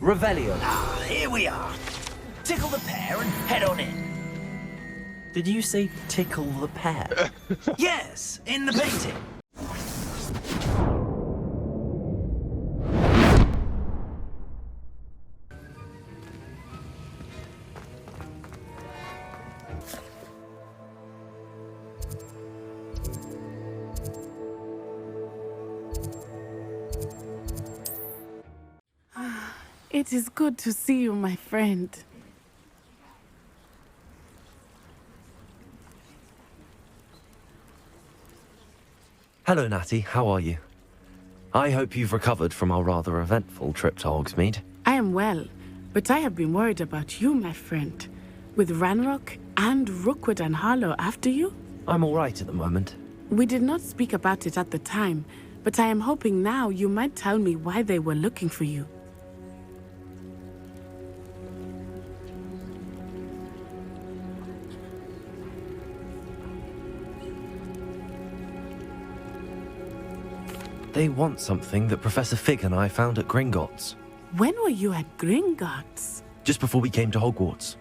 Revelio. Ah, here we are. Tickle the pear and head on in. Did you say tickle the pear? Yes, in the painting. It is good to see you, my friend. Hello, Natty. How are you? I hope you've recovered from our rather eventful trip to Hogsmeade. I am well, but I have been worried about you, my friend. With Ranrock and Rookwood and Harlow after you? I'm all right at the moment. We did not speak about it at the time, but I am hoping now you might tell me why they were looking for you. They want something that Professor Fig and I found at Gringotts. When were you at Gringotts? Just before we came to Hogwarts.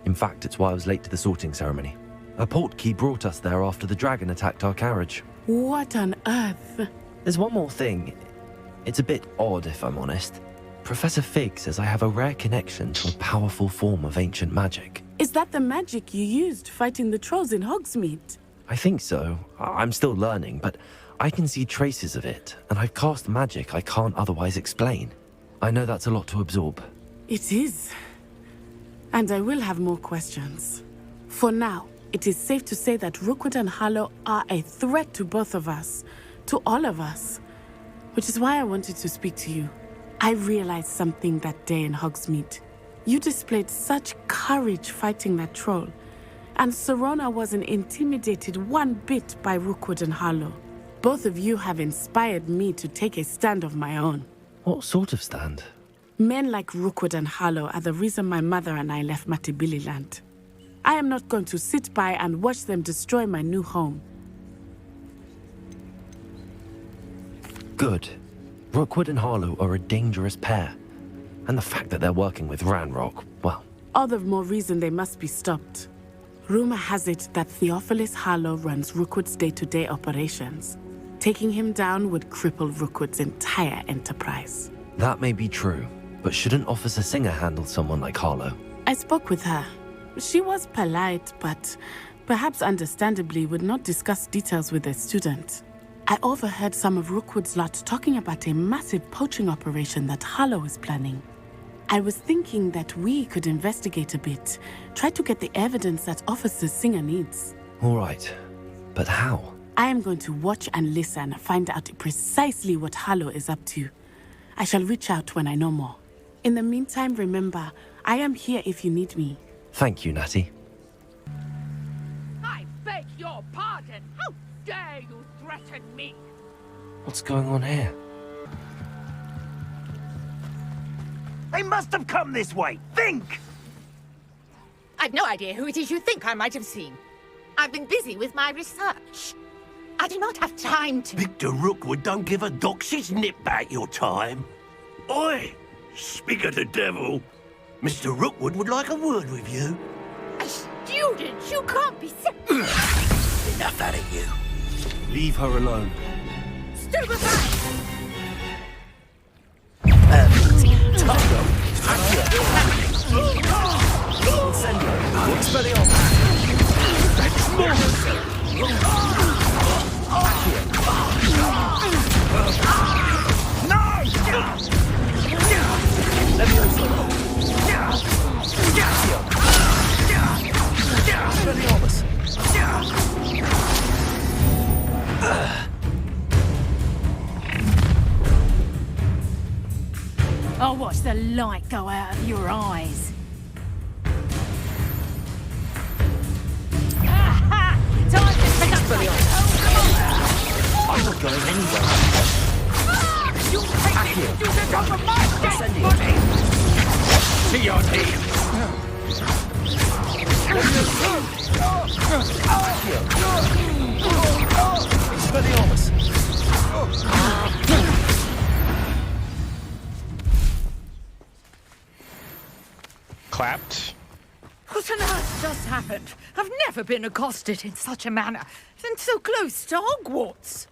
In fact, it's why I was late to the sorting ceremony. A portkey brought us there after the dragon attacked our carriage. What on earth? There's one more thing. It's a bit odd, if I'm honest. Professor Fig says I have a rare connection to a powerful form of ancient magic. Is that the magic you used fighting the trolls in Hogsmeade? I think so. I'm still learning, but I can see traces of it, and I've cast magic I can't otherwise explain. I know that's a lot to absorb. It is. And I will have more questions. For now, it is safe to say that Rookwood and Harlow are a threat to both of us, to all of us. Which is why I wanted to speak to you. I realized something that day in Hogsmeade. You displayed such courage fighting that troll, and Serona wasn't intimidated one bit by Rookwood and Harlow. Both of you have inspired me to take a stand of my own. What sort of stand? Men like Rookwood and Harlow are the reason my mother and I left Matabeleland. I am not going to sit by and watch them destroy my new home. Good. Rookwood and Harlow are a dangerous pair. And the fact that they're working with Ranrock, well... All the more reason they must be stopped. Rumor has it that Theophilus Harlow runs Rookwood's day-to-day operations. Taking him down would cripple Rookwood's entire enterprise. That may be true, but shouldn't Officer Singer handle someone like Harlow? I spoke with her. She was polite, but perhaps understandably would not discuss details with a student. I overheard some of Rookwood's lot talking about a massive poaching operation that Harlow is planning. I was thinking that we could investigate a bit, try to get the evidence that Officer Singer needs. All right, but how? I am going to watch and listen, find out precisely what Harlow is up to. I shall reach out when I know more. In the meantime, remember, I am here if you need me. Thank you, Natty. I beg your pardon! How dare you threaten me? What's going on here? They must have come this way. Think! I've no idea who it is you think I might have seen. I've been busy with my research. I do not have time to... Victor Rookwood don't give a doxy's nip back your time. Oi! Speak of the devil. Mr. Rookwood would like a word with you. A student? You can't be sick. Enough out of you. Leave her alone. Stupefy! I'll watch the light go out of your eyes. Time to pick up the I'm not going anywhere. You take it! You can come from my dead body! To your team. Expelliarmus! clapped. What on earth just happened? I've never been accosted in such a manner, and so close to Hogwarts.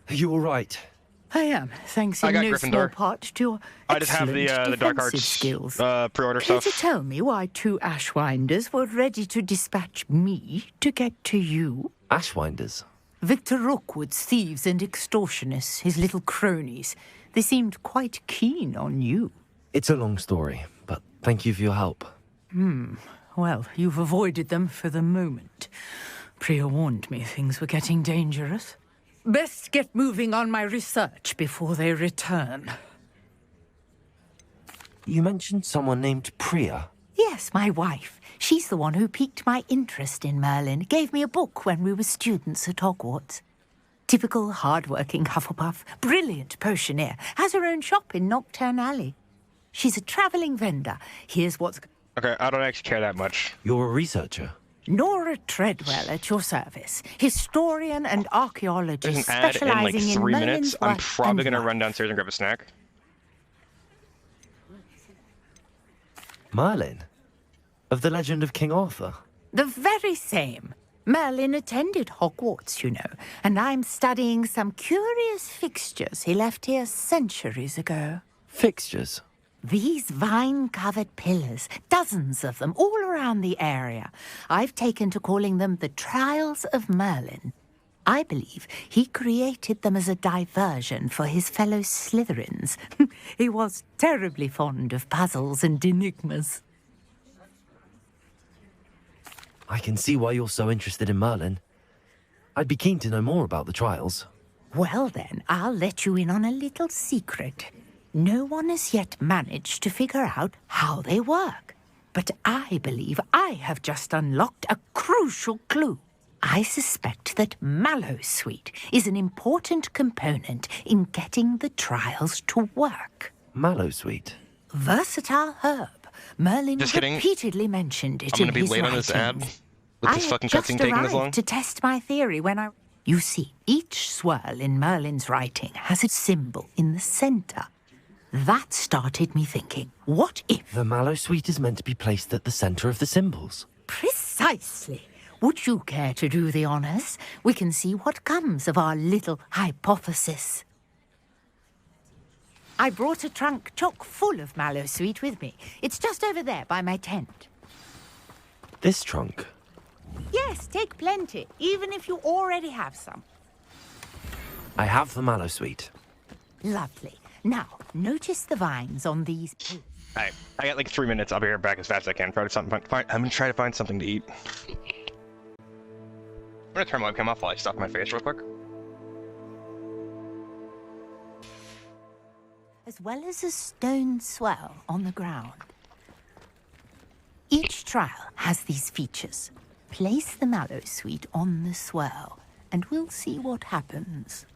Are you all right? I am, thanks I in got no Gryffindor. small part to your I just have the excellent Dark defensive Arts skills. pre-order Care to stuff. tell me why 2 Ashwinders were ready to dispatch me to get to you? Ashwinders? Victor Rookwood's thieves and extortionists, his little cronies. They seemed quite keen on you. It's a long story, but thank you for your help. Well, you've avoided them for the moment. Priya warned me things were getting dangerous. Best get moving on my research before they return. You mentioned someone named Priya. Yes, my wife. She's the one who piqued my interest in Merlin. Gave me a book when we were students at Hogwarts. Typical hard-working Hufflepuff, brilliant potioneer, has her own shop in Nocturne Alley. She's a travelling vendor. Here's what's... Okay, I don't actually care that much. You're a researcher. Nora Treadwell at your service. Historian and There's archaeologist an ad in specializing like in 3 Merlin's minutes. I'm work probably and gonna life. run downstairs and grab a snack. Merlin? Of the legend of King Arthur? The very same. Merlin attended Hogwarts, you know, and I'm studying some curious fixtures he left here centuries ago. Fixtures? These vine-covered pillars, dozens of them, all around the area. I've taken to calling them the Trials of Merlin. I believe he created them as a diversion for his fellow Slytherins. He was terribly fond of puzzles and enigmas. I can see why you're so interested in Merlin. I'd be keen to know more about the trials. Well then, I'll let you in on a little secret. No one has yet managed to figure out how they work. But I believe I have just unlocked a crucial clue. I suspect that Mallowsweet is an important component in getting the trials to work. Mallowsweet? Versatile herb. Merlin Just kidding. repeatedly mentioned it I'm gonna in be his late on this ad writings. with I this had fucking just cutscene taking this long. arrived to test my theory when I... You see, each swirl in Merlin's writing has a symbol in the center. That started me thinking, what if... The Mallowsweet is meant to be placed at the center of the symbols. Precisely. Would you care to do the honors? We can see what comes of our little hypothesis. I brought a trunk chock full of Mallowsweet with me. It's just over there by my tent. This trunk? Yes, take plenty, even if you already have some. I have the Mallowsweet. Lovely. Now, notice the vines on these... Alright, I got like 3 minutes. I'll be right back as fast as I can. I'm gonna try to find something to eat. I'm gonna turn my webcam off while I stuff my face real quick. As well as a stone swell on the ground. Each trial has these features. Place the Mallowsweet on the swell, and we'll see what happens.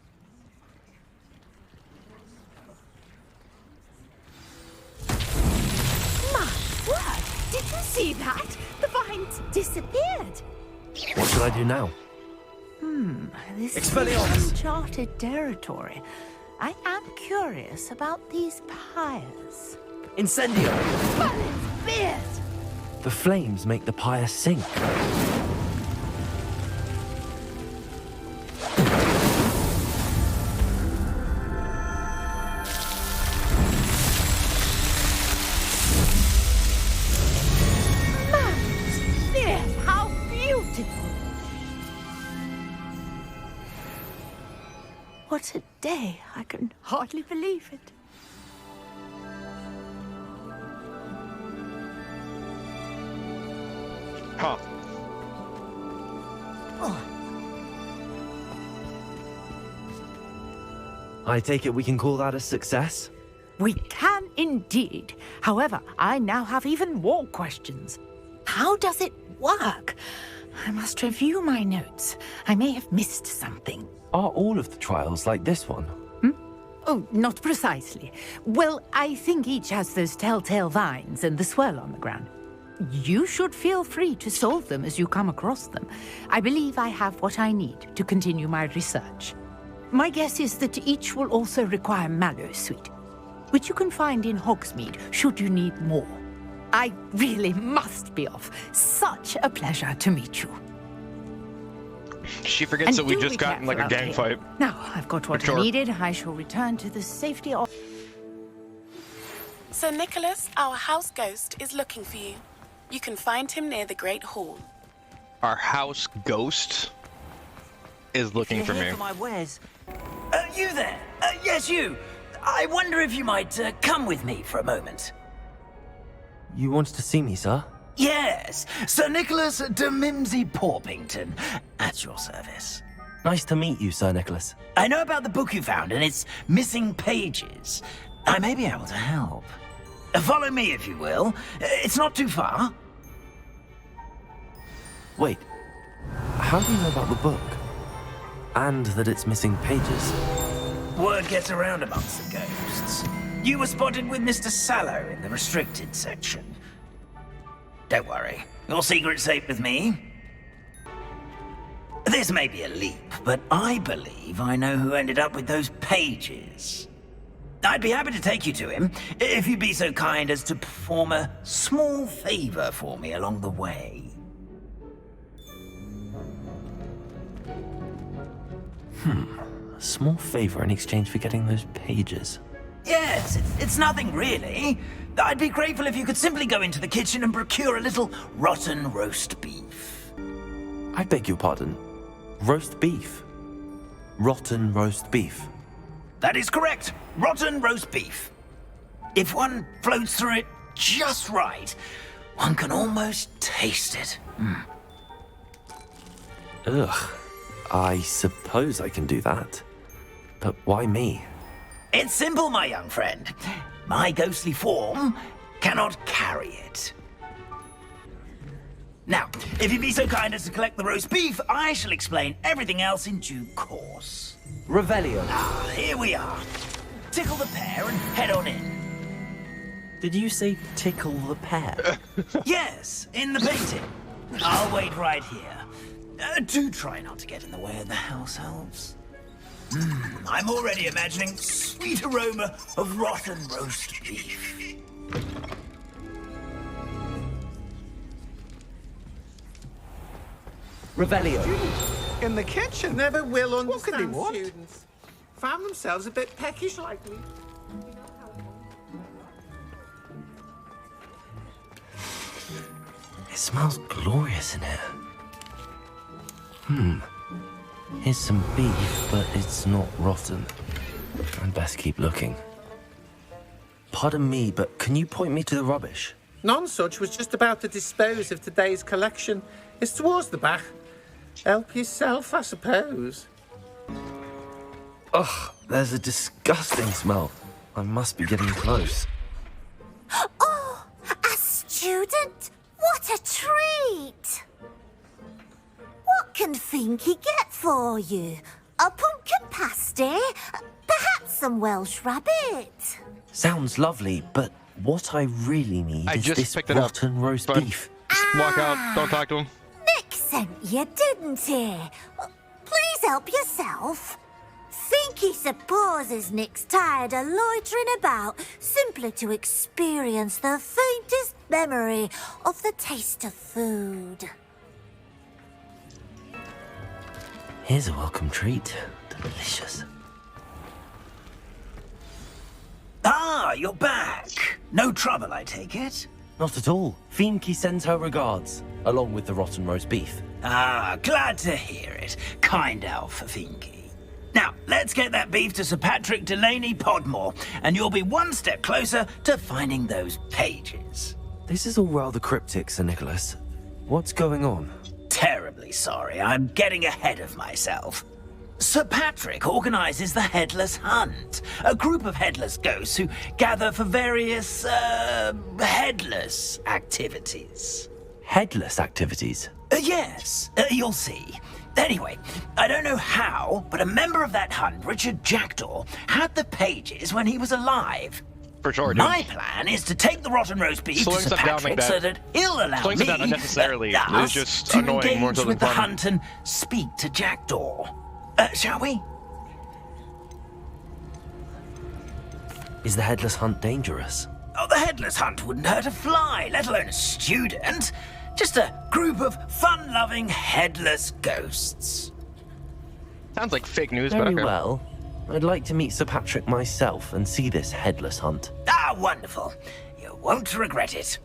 My word! Did you see that? The vines disappeared. What should I do now? This is Expelliarmus! uncharted territory. I am curious about these pyres. Incendio! Merlin's beard! The flames make the pyre sink. Merlin's beard! How beautiful! What a day! I can hardly believe it. Huh. I take it we can call that a success? We can indeed. However, I now have even more questions. How does it work? I must review my notes. I may have missed something. Are all of the trials like this one? Oh, not precisely. Well, I think each has those telltale vines and the swirl on the ground. You should feel free to solve them as you come across them. I believe I have what I need to continue my research. My guess is that each will also require Mallowsweet. which you can find in Hogsmeade should you need more. I really must be off. Such a pleasure to meet you. She forgets that we just got in like a gang fight. Now I've got what I needed. I shall return to the safety of... Sir Nicholas, our house ghost, is looking for you. You can find him near the Great Hall. Our house ghost is looking for me. For my wares. You there? Yes, you. I wonder if you might come with me for a moment. You wanted to see me, sir? Yes, Sir Nicholas de Mimsy Porpington, at your service. Nice to meet you, Sir Nicholas. I know about the book you found and its missing pages. I may be able to help. Follow me, if you will. It's not too far. Wait, how do you know about the book? And that it's missing pages? Word gets around amongst the ghosts. You were spotted with Mr. Sallow in the restricted section. Don't worry, your secret's safe with me. This may be a leap, but I believe I know who ended up with those pages. I'd be happy to take you to him, if you'd be so kind as to perform a small favor for me along the way. A small favor in exchange for getting those pages. Yes, it's nothing really. I'd be grateful if you could simply go into the kitchen and procure a little rotten roast beef. I beg your pardon. Roast beef? Rotten roast beef? That is correct. Rotten roast beef. If one floats through it just right, one can almost taste it. Ugh. I suppose I can do that. But why me? It's simple, my young friend. My ghostly form cannot carry it. Now, if you'd be so kind as to collect the roast beef, I shall explain everything else in due course. Revelio. Ah, here we are. Tickle the pear and head on in. Did you say tickle the pear? Yes, in the painting. I'll wait right here. Do try not to get in the way of the house elves. I'm already imagining sweet aroma of rotten roast beef. Revelio. In the kitchen. Never will understand want? students. Found themselves a bit peckish lately. It smells glorious in here. Here's some beef, but it's not rotten. I'd best keep looking. Pardon me, but can you point me to the rubbish? None such was just about to dispose of today's collection. It's towards the back. Help yourself, I suppose. Ugh, there's a disgusting smell. I must be getting close. Oh, a student? What a treat! What can Finky get for you? A pumpkin pasty? Perhaps some Welsh rabbit? Sounds lovely, but what I really need I is just this picked it up. rotten roast Fine. beef. Walk out. Don't talk to him. Nick sent you, didn't he? Please help yourself. Finky supposes Nick's tired of loitering about simply to experience the faintest memory of the taste of food. Here's a welcome treat. Delicious. Ah, you're back. No trouble, I take it? Not at all. Fienke sends her regards, along with the rotten roast beef. Ah, glad to hear it. Kind elf, Finky. Now, let's get that beef to Sir Patrick Delaney Podmore, and you'll be one step closer to finding those pages. This is all rather cryptic, Sir Nicholas. What's going on? Terribly sorry, I'm getting ahead of myself. Sir Patrick organises the Headless Hunt, a group of headless ghosts who gather for various, headless activities. Headless activities? Yes, you'll see. Anyway, I don't know how, but a member of that hunt, Richard Jackdaw, had the pages when he was alive. For sure, dude. My plan is to take the rotten roast beef Slowing to Sir stuff down Patrick like so that- that he'll allow slowing me stuff down unnecessarily us is just to annoying more engage so than with the fun. hunt and speak to Jackdaw. Shall we? Is the headless hunt dangerous? Oh, the headless hunt wouldn't hurt a fly, let alone a student. Just a group of fun-loving headless ghosts. Sounds like fake news, but Very okay. well. I'd like to meet Sir Patrick myself and see this headless hunt. Ah, wonderful. You won't regret it.